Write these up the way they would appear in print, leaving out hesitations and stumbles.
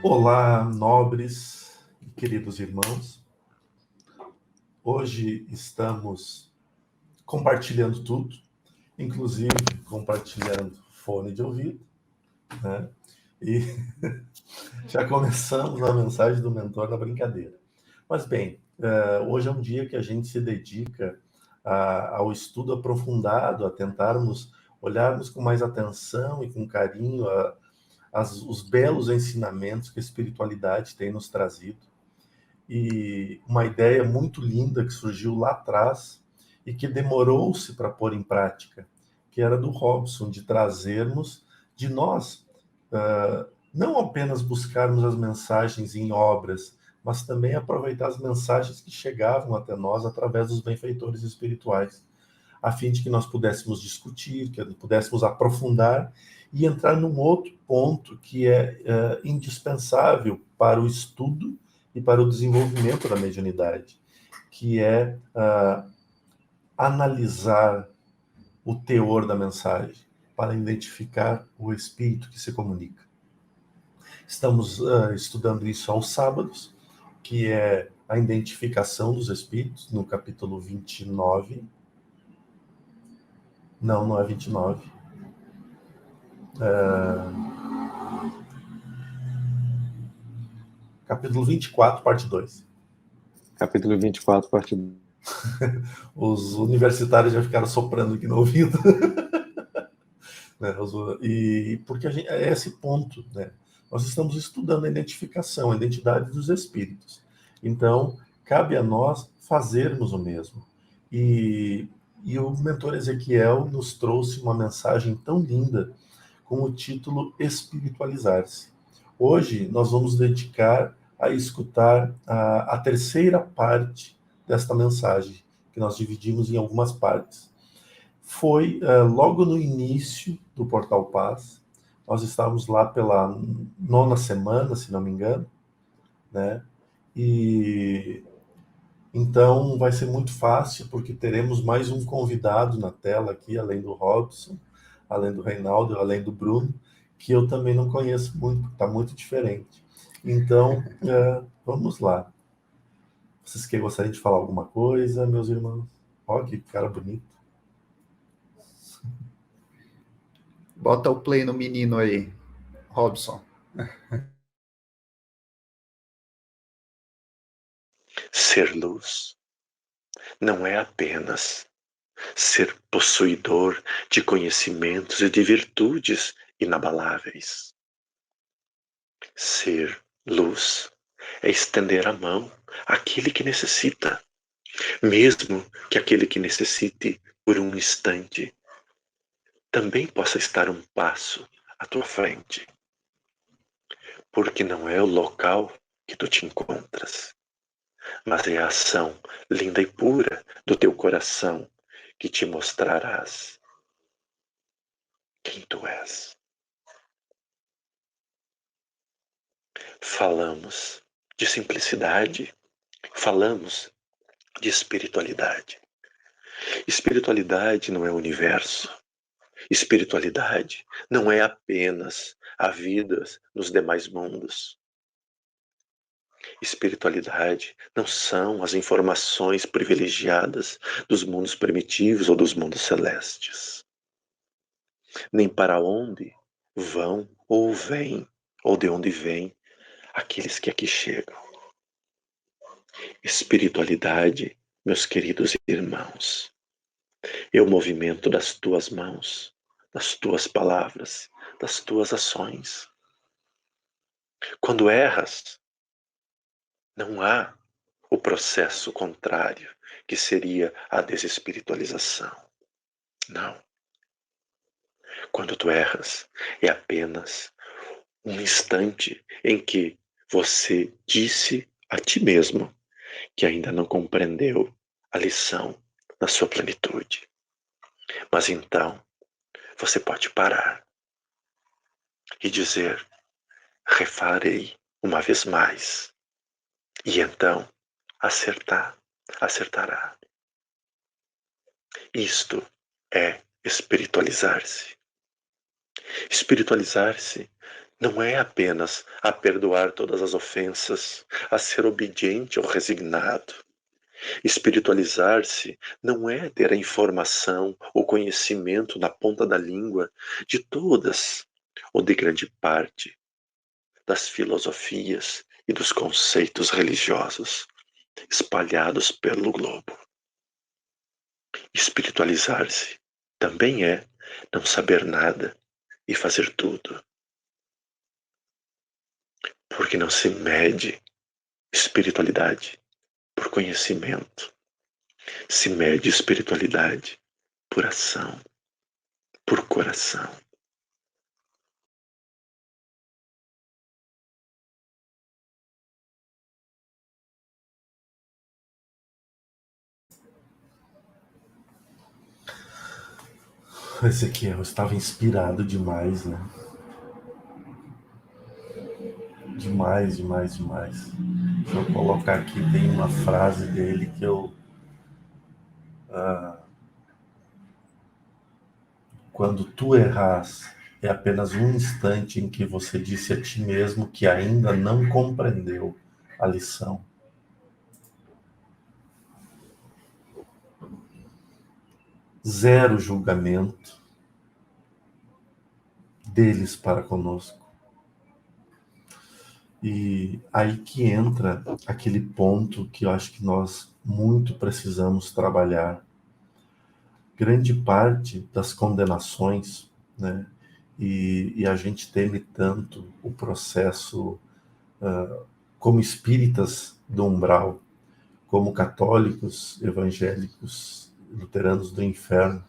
Olá, nobres e queridos irmãos. Hoje estamos compartilhando tudo, inclusive compartilhando fone de ouvido, né? E já começamos a mensagem do mentor na brincadeira. Mas bem, hoje é um dia que a gente se dedica ao estudo aprofundado, a tentarmos olharmos com mais atenção e com carinho os belos ensinamentos que a espiritualidade tem nos trazido. E uma ideia muito linda que surgiu lá atrás e que demorou-se para pôr em prática, que era do Robson, de trazermos de nós, não apenas buscarmos as mensagens em obras, mas também aproveitar as mensagens que chegavam até nós através dos benfeitores espirituais, a fim de que nós pudéssemos discutir, que pudéssemos aprofundar e entrar num outro ponto que é indispensável para o estudo e para o desenvolvimento da mediunidade, que é analisar o teor da mensagem para identificar o espírito que se comunica. Estamos estudando isso aos sábados, que é a identificação dos espíritos, no capítulo 29. Não é 29. Capítulo 24, parte 2. Capítulo 24, parte 2. Os universitários já ficaram soprando aqui no ouvido. E porque é esse ponto, né? Nós estamos estudando a identificação, a identidade dos espíritos. Então, cabe a nós fazermos o mesmo. E o mentor Ezequiel nos trouxe uma mensagem tão linda com o título Espiritualizar-se. Hoje nós vamos dedicar a escutar a terceira parte desta mensagem, que nós dividimos em algumas partes. Foi logo no início do Portal Paz, nós estávamos lá pela 9ª semana, se não me engano, né? E então vai ser muito fácil, porque teremos mais um convidado na tela aqui, além do Robson, além do Reinaldo, além do Bruno, que eu também não conheço muito, está muito diferente. Então, vamos lá. Vocês que gostariam de falar alguma coisa, meus irmãos? Olha que cara bonito. Bota o play no menino aí, Robson. Ser luz não é apenas ser possuidor de conhecimentos e de virtudes inabaláveis. Ser luz é estender a mão àquele que necessita, mesmo que aquele que necessite por um instante também possa estar um passo à tua frente, porque não é o local que tu te encontras, mas é a ação linda e pura do teu coração que te mostrarás quem tu és. Falamos de simplicidade, falamos de espiritualidade. Espiritualidade não é universo. Espiritualidade não é apenas a vida nos demais mundos. Espiritualidade não são as informações privilegiadas dos mundos primitivos ou dos mundos celestes. Nem para onde vão ou vêm, ou de onde vêm aqueles que aqui chegam. Espiritualidade, meus queridos irmãos, é o movimento das tuas mãos, das tuas palavras, das tuas ações. Quando erras, não há o processo contrário, que seria a desespiritualização. Não. Quando tu erras, é apenas um instante em que você disse a ti mesmo que ainda não compreendeu a lição na sua plenitude. Mas então, você pode parar e dizer: refarei uma vez mais. E então, acertará. Isto é espiritualizar-se. Espiritualizar-se não é apenas a perdoar todas as ofensas, a ser obediente ou resignado. Espiritualizar-se não é ter a informação ou conhecimento na ponta da língua de todas ou de grande parte das filosofias e dos conceitos religiosos espalhados pelo globo. Espiritualizar-se também é não saber nada e fazer tudo. Porque não se mede espiritualidade por conhecimento. Se mede espiritualidade por ação, por coração. Ezequiel estava inspirado demais, né? Demais, demais, demais. Deixa eu colocar aqui, tem uma frase dele que eu... quando tu erras, é apenas um instante em que você disse a ti mesmo que ainda não compreendeu a lição. Zero julgamento deles para conosco. E aí que entra aquele ponto que eu acho que nós muito precisamos trabalhar. Grande parte das condenações, né? E a gente teme tanto o processo como espíritas do umbral, como católicos, evangélicos, luteranos do inferno,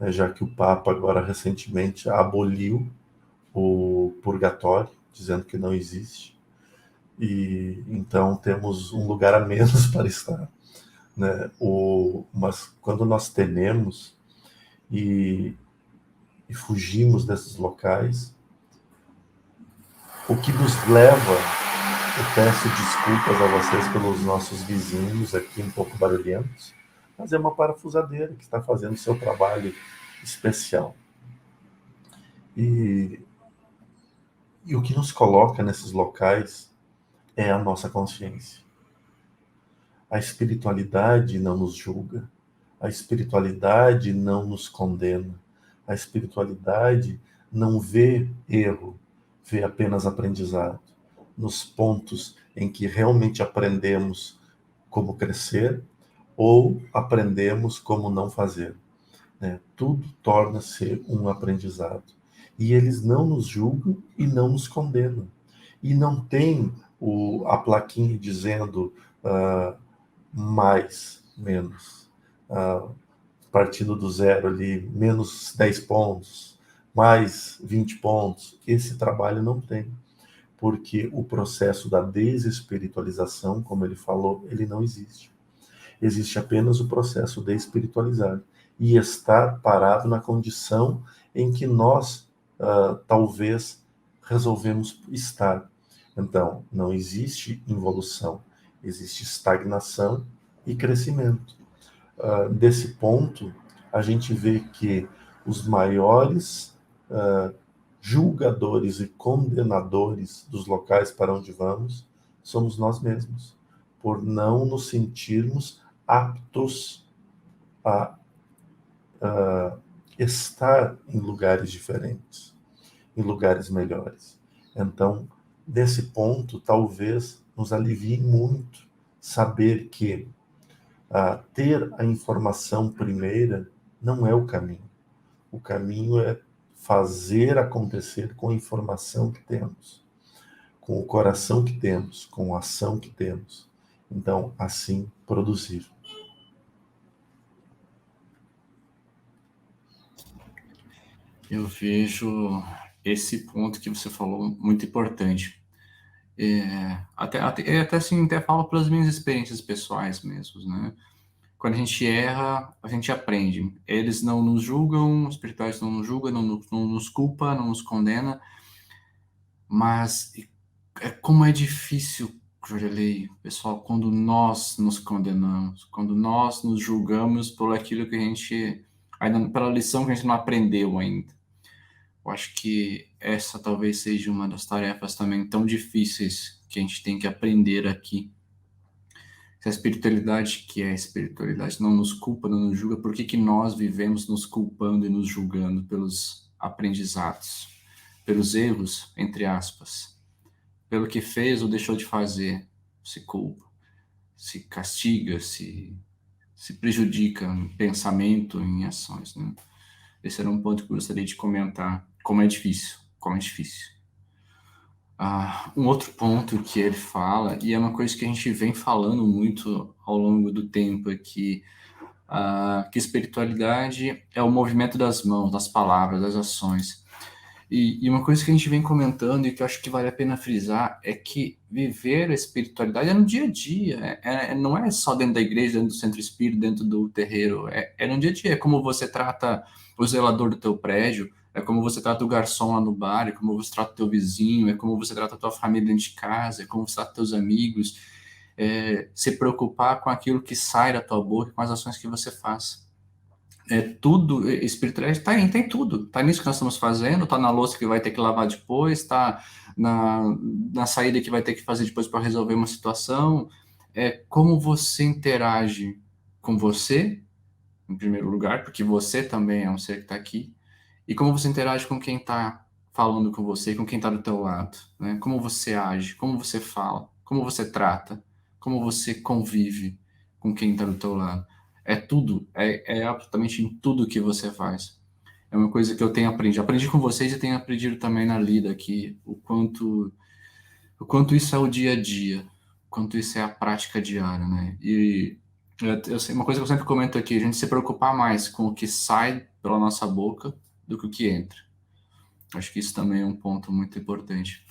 né? Já que o Papa agora recentemente aboliu o purgatório, dizendo que não existe, e então temos um lugar a menos para estar, né? Mas quando nós tememos e fugimos desses locais, o que nos leva, eu peço desculpas a vocês pelos nossos vizinhos aqui um pouco barulhentos, mas é uma parafusadeira que está fazendo seu trabalho especial. E o que nos coloca nesses locais é a nossa consciência. A espiritualidade não nos julga, a espiritualidade não nos condena, a espiritualidade não vê erro, vê apenas aprendizado. Nos pontos em que realmente aprendemos como crescer ou aprendemos como não fazer, né? Tudo torna-se um aprendizado. E eles não nos julgam e não nos condenam. E não tem a plaquinha dizendo mais, menos. Partindo do zero ali, menos 10 pontos, mais 20 pontos. Esse trabalho não tem. Porque o processo da desespiritualização, como ele falou, ele não existe. Existe apenas o processo de espiritualizar. E estar parado na condição em que nós, talvez, resolvemos estar. Então, não existe involução, existe estagnação e crescimento. Desse ponto, a gente vê que os maiores julgadores e condenadores dos locais para onde vamos somos nós mesmos, por não nos sentirmos aptos a estar em lugares diferentes, em lugares melhores. Então, desse ponto, talvez nos alivie muito saber que ter a informação primeira não é o caminho. O caminho é fazer acontecer com a informação que temos, com o coração que temos, com a ação que temos. Então, assim, produzir. Eu vejo esse ponto que você falou muito importante. Até assim, até falo pelas minhas experiências pessoais mesmo, né? Quando a gente erra, a gente aprende. Eles não nos julgam, os espirituais não nos julgam, não nos culpa, não nos condena, mas como é difícil, Jorgelei, pessoal, quando nós nos condenamos, quando nós nos julgamos por aquilo que a gente, ainda pela lição que a gente não aprendeu ainda. Eu acho que essa talvez seja uma das tarefas também tão difíceis que a gente tem que aprender aqui. Se a espiritualidade, que é a espiritualidade, não nos culpa, não nos julga, por que que nós vivemos nos culpando e nos julgando pelos aprendizados, pelos erros, entre aspas, pelo que fez ou deixou de fazer, se culpa, se castiga, se prejudica em pensamento, em ações, né? Esse era um ponto que eu gostaria de comentar, como é difícil, como é difícil. Um outro ponto que ele fala, e é uma coisa que a gente vem falando muito ao longo do tempo, é que espiritualidade é o movimento das mãos, das palavras, das ações. E uma coisa que a gente vem comentando e que eu acho que vale a pena frisar é que viver a espiritualidade é no dia a dia, não é só dentro da igreja, dentro do centro espírita, dentro do terreiro, é no dia a dia, é como você trata o zelador do teu prédio, é como você trata o garçom lá no bar, é como você trata o teu vizinho, é como você trata a tua família dentro de casa, é como você trata teus amigos, se preocupar com aquilo que sai da tua boca, com as ações que você faz. Tudo, espiritualidade está em tudo, está nisso que nós estamos fazendo, está na louça que vai ter que lavar depois, está na saída que vai ter que fazer depois para resolver uma situação, como você interage com você, em primeiro lugar, porque você também é um ser que está aqui, e como você interage com quem está falando com você, com quem está do teu lado, né? Como você age, como você fala, como você trata, como você convive com quem está do teu lado. É tudo, é absolutamente em tudo que você faz. É uma coisa que eu tenho aprendido. Aprendi com vocês e tenho aprendido também na lida aqui, o quanto isso é o dia a dia, o quanto isso é a prática diária, né? E uma coisa que eu sempre comento aqui, a gente se preocupar mais com o que sai pela nossa boca do que o que entra. Acho que isso também é um ponto muito importante.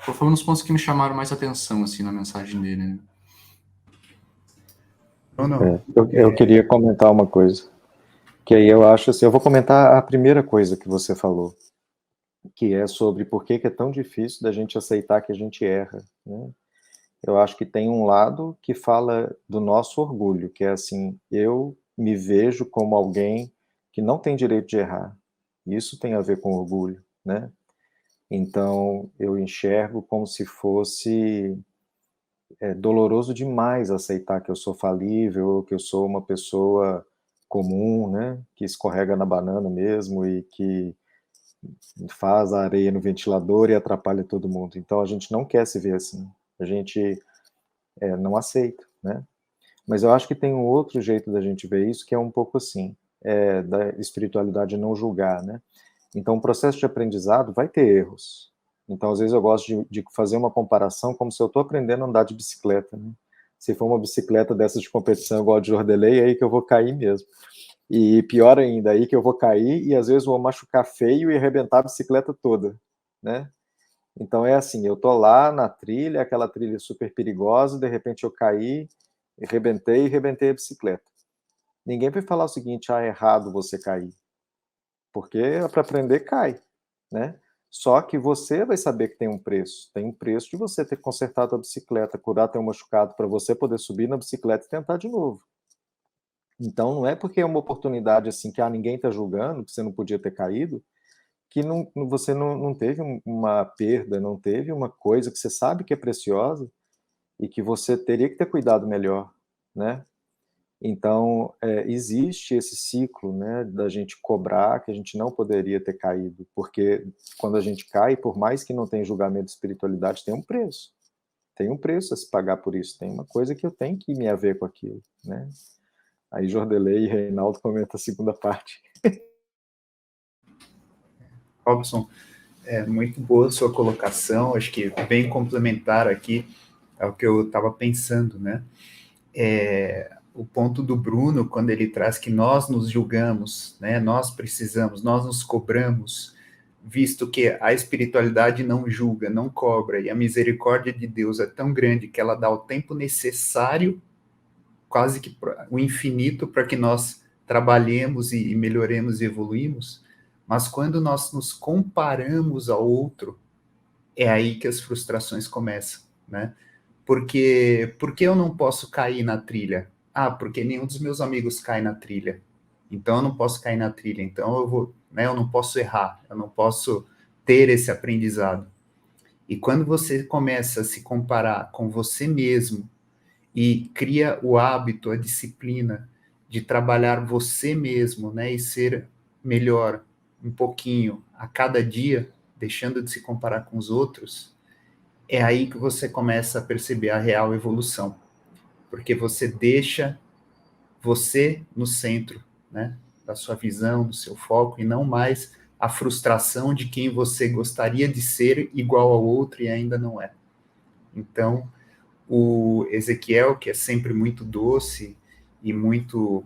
Foi um dos pontos que me chamaram mais atenção, assim, na mensagem dele, né? Eu queria comentar uma coisa, que aí eu acho assim, eu vou comentar a primeira coisa que você falou, que é sobre por que é tão difícil da gente aceitar que a gente erra, né? Eu acho que tem um lado que fala do nosso orgulho, que é assim, eu me vejo como alguém que não tem direito de errar. Isso tem a ver com orgulho, né? Então, eu enxergo como se fosse doloroso demais aceitar que eu sou falível, que eu sou uma pessoa comum, né? Que escorrega na banana mesmo e que faz a areia no ventilador e atrapalha todo mundo. Então, a gente não quer se ver assim. A gente não aceita, né? Mas eu acho que tem um outro jeito da gente ver isso, que é um pouco assim, da espiritualidade não julgar, né? Então, o processo de aprendizado vai ter erros. Então, às vezes eu gosto de fazer uma comparação como se eu estou aprendendo a andar de bicicleta, né? Se for uma bicicleta dessas de competição igual a de Jordelei, é aí que eu vou cair mesmo. E pior ainda, aí que eu vou cair e às vezes vou machucar feio e arrebentar a bicicleta toda, né? Então é assim, eu tô lá na trilha, aquela trilha super perigosa, de repente eu caí, rebentei a bicicleta. Ninguém vai falar o seguinte, é errado você cair. Porque para aprender, cai, né? Só que você vai saber que tem um preço. Tem um preço de você ter consertado a bicicleta, curar teu machucado, para você poder subir na bicicleta e tentar de novo. Então, não é porque é uma oportunidade assim que ninguém está julgando, que você não podia ter caído, que você não teve uma perda, não teve uma coisa que você sabe que é preciosa e que você teria que ter cuidado melhor, né? Então, existe esse ciclo, né, da gente cobrar que a gente não poderia ter caído, porque quando a gente cai, por mais que não tenha julgamento de espiritualidade, tem um preço a se pagar por isso, tem uma coisa que eu tenho que me haver com aquilo, né? Aí Jordelei e Reinaldo comentam a segunda parte. Robson, muito boa a sua colocação, acho que bem complementar aqui ao que eu estava pensando, né? O ponto do Bruno, quando ele traz que nós nos julgamos, né? Nós nos cobramos, visto que a espiritualidade não julga, não cobra, e a misericórdia de Deus é tão grande que ela dá o tempo necessário, quase que o infinito, para que nós trabalhemos e melhoremos e evoluímos. Mas quando nós nos comparamos ao outro, é aí que as frustrações começam, né? Por que eu não posso cair na trilha? Porque nenhum dos meus amigos cai na trilha. então eu não posso cair na trilha, então eu vou, né, eu não posso errar, eu não posso ter esse aprendizado. E quando você começa a se comparar com você mesmo e cria o hábito, a disciplina de trabalhar você mesmo, né, e ser melhor um pouquinho a cada dia, deixando de se comparar com os outros, é aí que você começa a perceber a real evolução, porque você deixa você no centro, né, da sua visão, do seu foco, e não mais a frustração de quem você gostaria de ser igual ao outro e ainda não é. Então, o Ezequiel, que é sempre muito doce e muito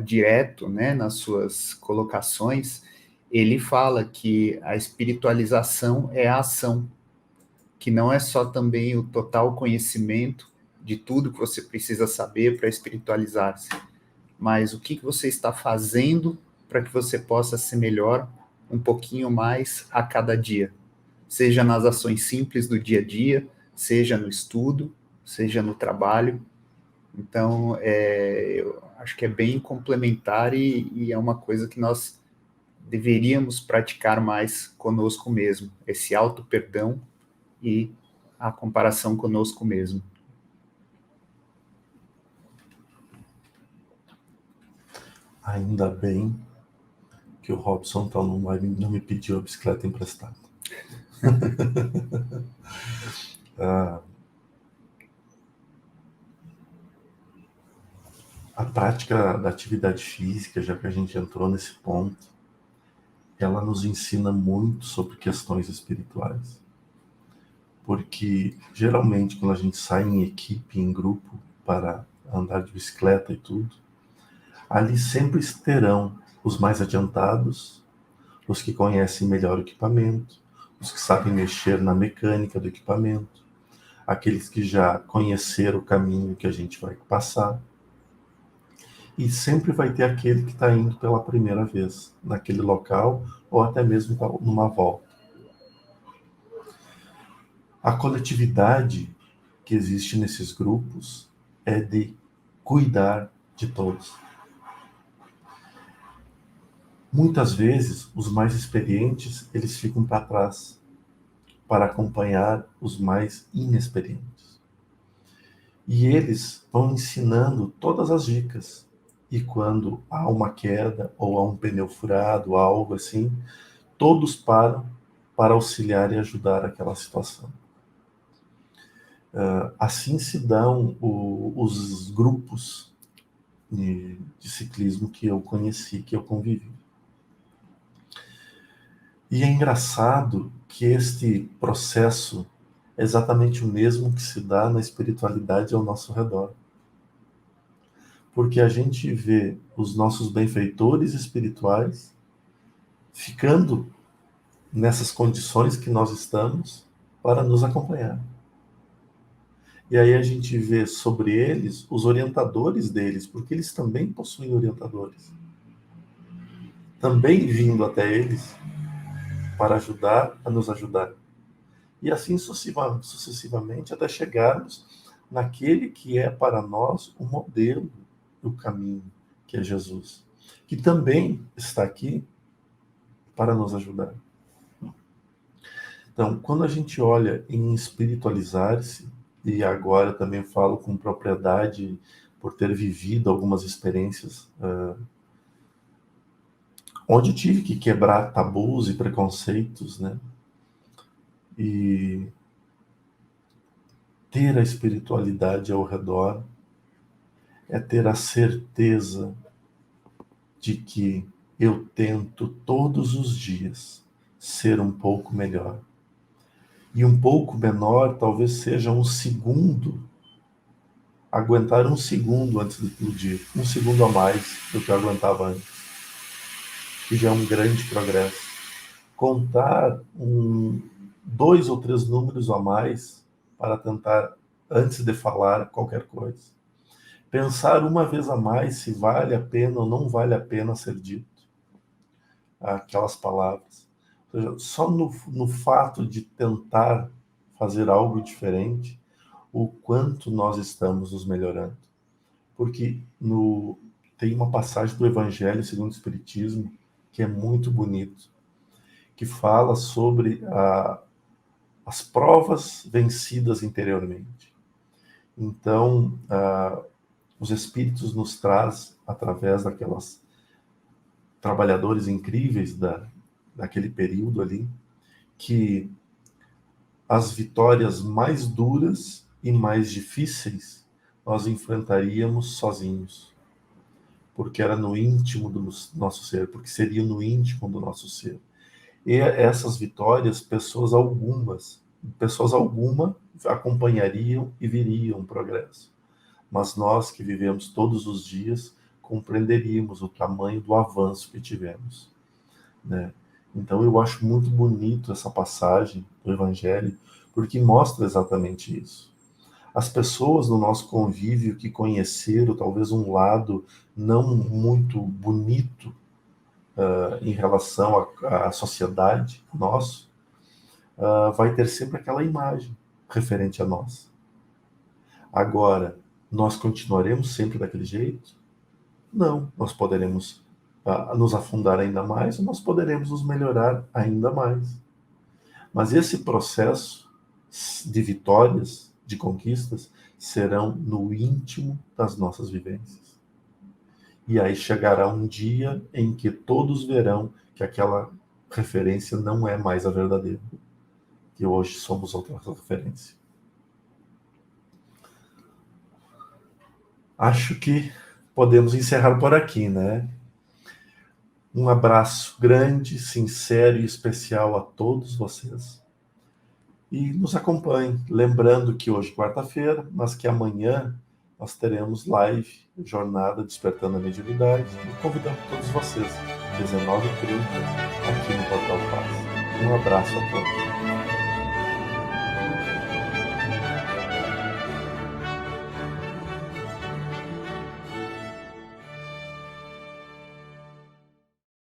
direto, né, nas suas colocações, ele fala que a espiritualização é a ação, que não é só também o total conhecimento de tudo que você precisa saber para espiritualizar-se, mas o que você está fazendo para que você possa ser melhor um pouquinho mais a cada dia, seja nas ações simples do dia a dia, seja no estudo, seja no trabalho. Então, eu acho que é bem complementar e é uma coisa que nós deveríamos praticar mais conosco mesmo, esse auto-perdão e a comparação conosco mesmo. Ainda bem que o Robson então não me pediu a bicicleta emprestada. A prática da atividade física, já que a gente entrou nesse ponto, ela nos ensina muito sobre questões espirituais. Porque, geralmente, quando a gente sai em equipe, em grupo, para andar de bicicleta e tudo, ali sempre terão os mais adiantados, os que conhecem melhor o equipamento, os que sabem mexer na mecânica do equipamento, aqueles que já conheceram o caminho que a gente vai passar. E sempre vai ter aquele que está indo pela primeira vez naquele local ou até mesmo numa volta. A coletividade que existe nesses grupos é de cuidar de todos. Muitas vezes, os mais experientes, eles ficam para trás para acompanhar os mais inexperientes. E eles vão ensinando todas as dicas. E quando há uma queda, ou há um pneu furado, algo assim, todos param para auxiliar e ajudar aquela situação. Assim se dão os grupos de ciclismo que eu conheci, que eu convivi. E é engraçado que este processo é exatamente o mesmo que se dá na espiritualidade ao nosso redor. Porque a gente vê os nossos benfeitores espirituais ficando nessas condições que nós estamos para nos acompanhar. E aí a gente vê sobre eles os orientadores deles, porque eles também possuem orientadores. Também vindo até eles para ajudar a nos ajudar. E assim sucessivamente até chegarmos naquele que é para nós o modelo, o caminho, que é Jesus, que também está aqui para nos ajudar. Então, quando a gente olha em espiritualizar-se, e agora também falo com propriedade por ter vivido algumas experiências onde tive que quebrar tabus e preconceitos, né? E ter a espiritualidade ao redor é ter a certeza de que eu tento todos os dias ser um pouco melhor. E um pouco menor talvez seja um segundo, aguentar um segundo antes de explodir, um segundo a mais do que eu aguentava antes, que já é um grande progresso. Contar 2 ou 3 números a mais para tentar, antes de falar qualquer coisa. Pensar uma vez a mais se vale a pena ou não vale a pena ser dito aquelas palavras. Ou seja, só no fato de tentar fazer algo diferente, o quanto nós estamos nos melhorando. Porque tem uma passagem do Evangelho segundo o Espiritismo que é muito bonito, que fala sobre as provas vencidas interiormente. Então, os Espíritos nos traz, através daquelas trabalhadores incríveis daquele período ali, que as vitórias mais duras e mais difíceis nós enfrentaríamos sozinhos, porque era no íntimo do nosso ser, porque seria no íntimo do nosso ser. E essas vitórias, pessoas alguma acompanhariam e viriam o progresso. Mas nós que vivemos todos os dias compreenderíamos o tamanho do avanço que tivemos, né? Então eu acho muito bonito essa passagem do Evangelho, porque mostra exatamente isso. As pessoas no nosso convívio que conheceram talvez um lado não muito bonito em relação à sociedade nosso, vai ter sempre aquela imagem referente a nós. Agora, nós continuaremos sempre daquele jeito? Não, nós poderemos nos afundar ainda mais, ou nós poderemos nos melhorar ainda mais. Mas esse processo de vitórias, de conquistas, serão no íntimo das nossas vivências. E aí chegará um dia em que todos verão que aquela referência não é mais a verdadeira, que hoje somos outra referência. Acho que podemos encerrar por aqui, né? Um abraço grande, sincero e especial a todos vocês. E nos acompanhe, lembrando que hoje é quarta-feira, mas que amanhã nós teremos live, Jornada Despertando a Mediunidade, e convidando todos vocês, 19h30, aqui no Portal Paz. Um abraço a todos.